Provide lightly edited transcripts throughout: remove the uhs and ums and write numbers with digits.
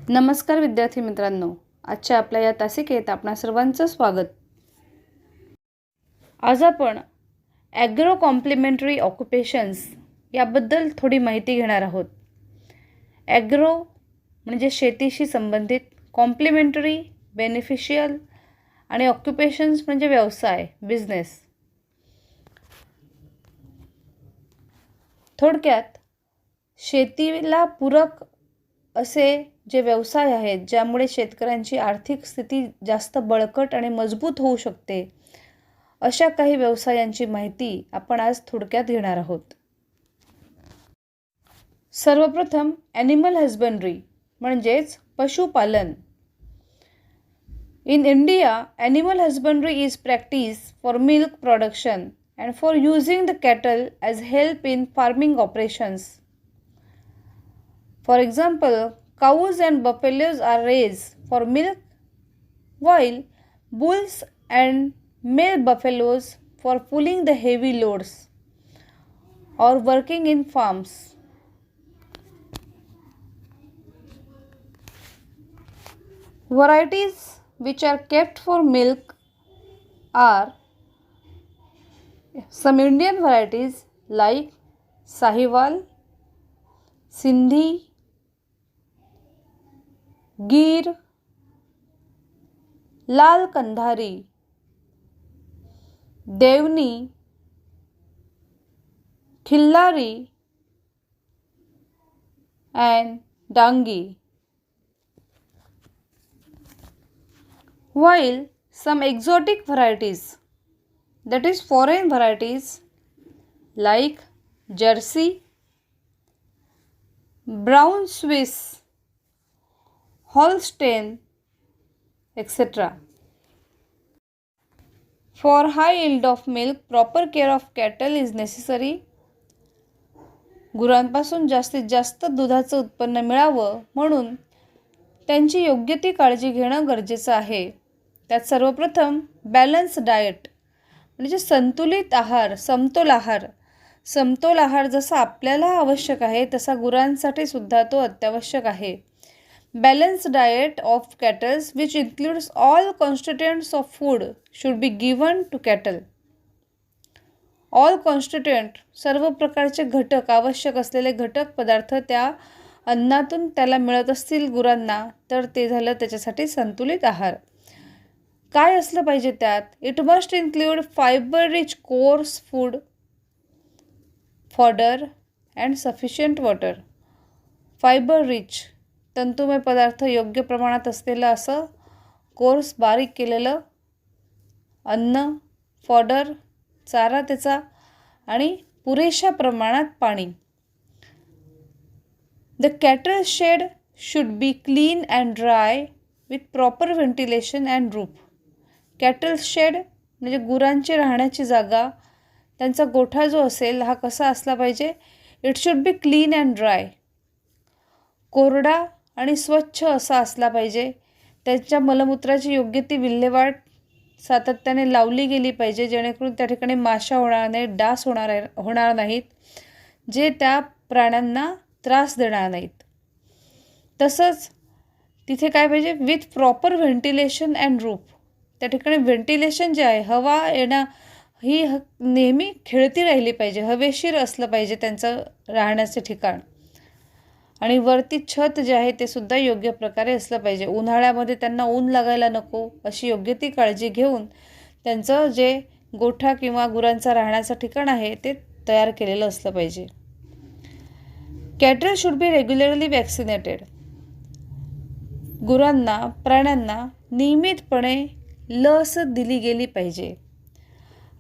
नमस्कार विद्यार्थी मित्रांनो, आजच्या आपल्या या तासिकेत आपणा सर्वांचं स्वागत. आज आपण ॲग्रो कॉम्प्लिमेंटरी ऑक्युपेशन्स याबद्दल थोडी माहिती घेणार आहोत. ॲग्रो म्हणजे शेतीशी संबंधित, कॉम्प्लिमेंटरी बेनिफिशियल आणि ऑक्युपेशन्स म्हणजे व्यवसाय बिझनेस. थोडक्यात शेतीला पूरक असे जे व्यवसाय आहेत ज्यामुळे शेतकऱ्यांची आर्थिक स्थिती जास्त बळकट आणि मजबूत होऊ शकते, अशा काही व्यवसायांची माहिती आपण आज थोडक्यात घेणार आहोत. सर्वप्रथम ॲनिमल हजबंड्री म्हणजेच पशुपालन. In India, animal husbandry is practice for milk production and for using the cattle as help in farming operations. For example, cows and buffaloes are raised for milk, while bulls and male buffaloes for pulling the heavy loads or working in farms. Varieties which are kept for milk are some Indian varieties like Sahiwal, Sindhi, Gir, Lal Kandhari, Devni, Khillari and Dangi. While some exotic varieties, that is foreign varieties like Jersey, Brown Swiss, Holstein, etc. For high yield of milk, proper care of cattle is necessary. गुरांपासून जास्तीत जास्त दुधाचं उत्पन्न मिळावं म्हणून त्यांची योग्य ती काळजी घेणं गरजेचं आहे. त्यात सर्वप्रथम बॅलन्स डाएट म्हणजे संतुलित आहार, समतोल आहार. समतोल आहार जसा आपल्याला आवश्यक आहे तसा गुरांसाठी सुद्धा तो अत्यावश्यक आहे. Balance diet of cattles which includes all constituents of food should be given to cattle. All constituent सर्व प्रकारचे घटक, आवश्यक असलेले घटक पदार्थ त्या अन्नातून त्याला मिळत असतील गुरांना तर ते झालं त्याच्यासाठी संतुलित आहार. काय असलं पाहिजे त्यात? It must include fibre rich course food, fodder and sufficient water. Fibre rich तंतुमय पदार्थ योग्य प्रमाणात असलेलं असं कोर्स बारीक केलेलं अन्न, फॉडर चारा त्याचा आणि पुरेशा प्रमाणात पाणी. The cattle shed should be clean and dry with proper ventilation and roof. Cattle shed म्हणजे गुरांची राहण्याची जागा, त्यांचा गोठा जो असेल हा कसा असला पाहिजे? It should be clean and dry. कोरडा आणि स्वच्छ असा असला पाहिजे. त्यांच्या मलमूत्राची योग्य ती विल्हेवाट सातत्याने लावली गेली पाहिजे जेणेकरून त्या ठिकाणी माशा होणार नाहीत, डास होणार नाहीत, जे त्या प्राण्यांना त्रास देणार नाहीत. तसंच तिथे काय पाहिजे? With proper ventilation and roof. त्या ठिकाणी व्हेंटिलेशन जे आहे, हवा येणं ही नेहमी खेळती राहिली पाहिजे, हवेशीर असलं पाहिजे त्यांचं राहण्याचे ठिकाण. आणि वरती छत जे आहे ते सुद्धा योग्य प्रकारे असलं पाहिजे. उन्हाळ्यामध्ये त्यांना ऊन लागायला नको अशी योग्य ती काळजी घेऊन त्यांचं जे गोठा किंवा गुरांचा राहण्याचं ठिकाण आहे ते तयार केलेलं असलं पाहिजे. Cattle should be regularly vaccinated. गुरांना, प्राण्यांना नियमितपणे लस दिली गेली पाहिजे.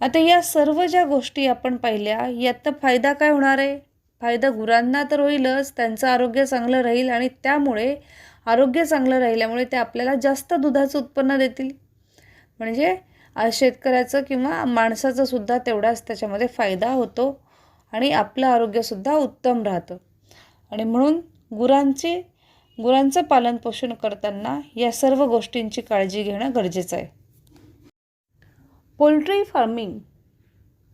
आता या सर्व ज्या गोष्टी आपण पाहिल्या यात फायदा काय होणार आहे? फायदा गुरांना तर होईलच, त्यांचं आरोग्य चांगलं राहील आणि त्यामुळे आरोग्य चांगलं राहिल्यामुळे ते आपल्याला जास्त दुधाचं उत्पन्न देतील. म्हणजे शेतकऱ्याचं किंवा माणसाचं सुद्धा तेवढाच त्याच्यामध्ये फायदा होतो आणि आपलं आरोग्यसुद्धा उत्तम राहतं. आणि म्हणून गुरांचं पालनपोषण करताना या सर्व गोष्टींची काळजी घेणं गरजेचं आहे. Poultry farming.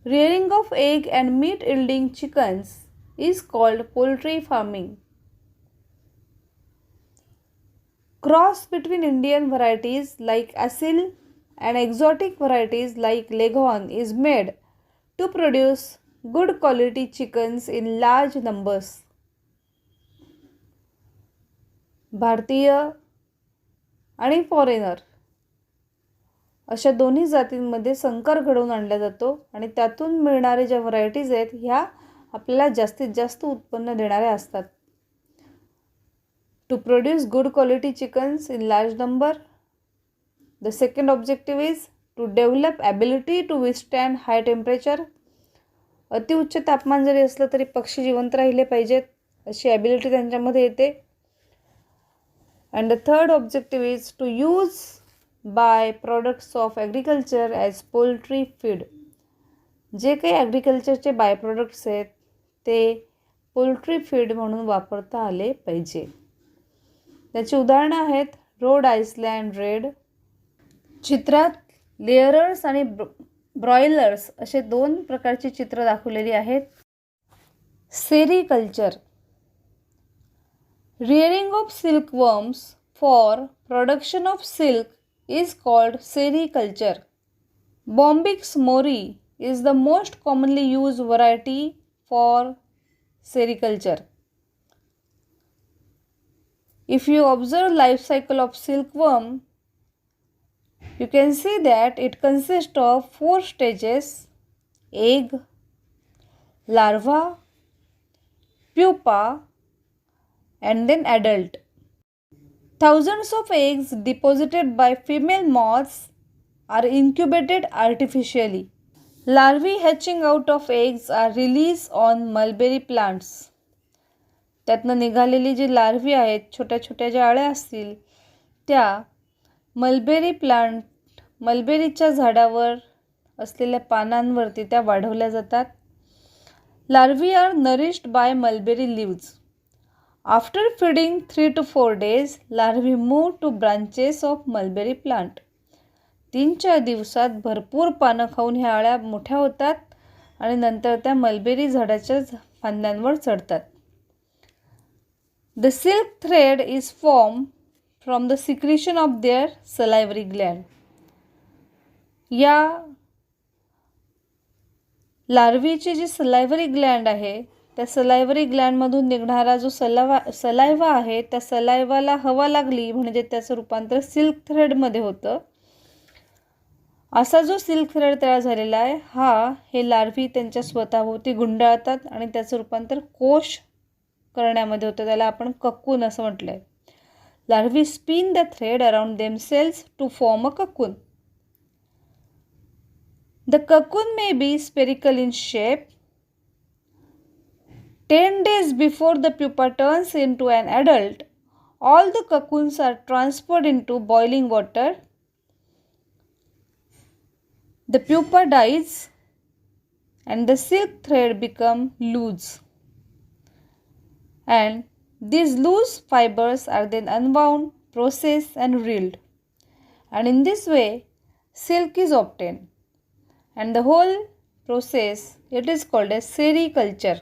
Rearing of egg and meat yielding chickens is called poultry farming. Cross between Indian varieties like Asil and exotic varieties like Leghorn is made to produce good quality chickens in large numbers. भारतीय आणि foreigner अशा दोन्ही जातींमध्ये संकर घडवून आणला जातो आणि त्यातून मिळणारे ज्या व्हरायटीज आहेत ह्या आपल्याला जास्तीत जास्त उत्पन्न देणाऱ्या असतात. To produce good quality chickens in large number, the second objective is to develop ability to withstand high temperature. अतिउच्च तापमान जरी असलं तरी पक्षी जिवंत राहिले पाहिजेत अशी ॲबिलिटी त्यांच्यामध्ये येते. And the third objective is to use by products of agriculture as poultry feed. जे काही ॲग्रिकल्चरचे बाय प्रोडक्ट्स आहेत ते पोल्ट्री फीड म्हणून वापरता आले पाहिजे. त्याची उदाहरणं आहेत रोड आइसलँड रेड. चित्रात लेअरर्स आणि ब्रॉयलर्स असे दोन प्रकारची चित्र दाखवलेली आहेत. Sericulture. Rearing of silkworms for production of silk is called sericulture. Bombyx mori is the most commonly used variety for sericulture. If you observe life cycle of silkworm, you can see that it consists of 4 stages: egg, larva, pupa, and then adult. Thousands of eggs deposited by female moths are incubated artificially. Larvae hatching out of eggs are released on mulberry plants. त्यातनं निघालेली जी larvae आहेत, छोट्या छोट्या ज्या अळ्या असतील त्या मलबेरीच्या झाडावर असलेल्या पानांवरती त्या वाढवल्या जातात. Larvae are nourished by mulberry leaves. After feeding 3 to 4 days, larvae move to branches of mulberry plant. 3-4 दिवसात भरपूर पानं खाऊन ह्या अळ्या मोठ्या होतात आणि नंतर त्या मलबेरी झाडाच्या फांद्यांवर चढतात. The silk thread is formed from the secretion of their salivary gland. या लार्वीची जी सलायव्हरी ग्लँड आहे त्या सलायव्हरी ग्लँडमधून निघणारा जो सलायवा आहे त्या सलायवाला हवा लागली म्हणजे त्याचं रूपांतर सिल्क थ्रेडमध्ये होतं. असा जो सिल्क थ्रेड तयार झालेला आहे हे लार्वी त्यांच्या स्वतःभोवती गुंडाळतात आणि त्याचं रूपांतर कोश करण्यामध्ये होतं. त्याला आपण ककून असं म्हटलं आहे. Larvae spin the thread around themselves to form a cocoon. The cocoon may be spherical in shape. 10 days before the pupa turns into an adult, all the cocoons are transferred into boiling water. The pupa dies and the silk thread become loose. And these loose fibers are then unwound, processed and reeled. And in this way, silk is obtained. And the whole process, it is called as sericulture.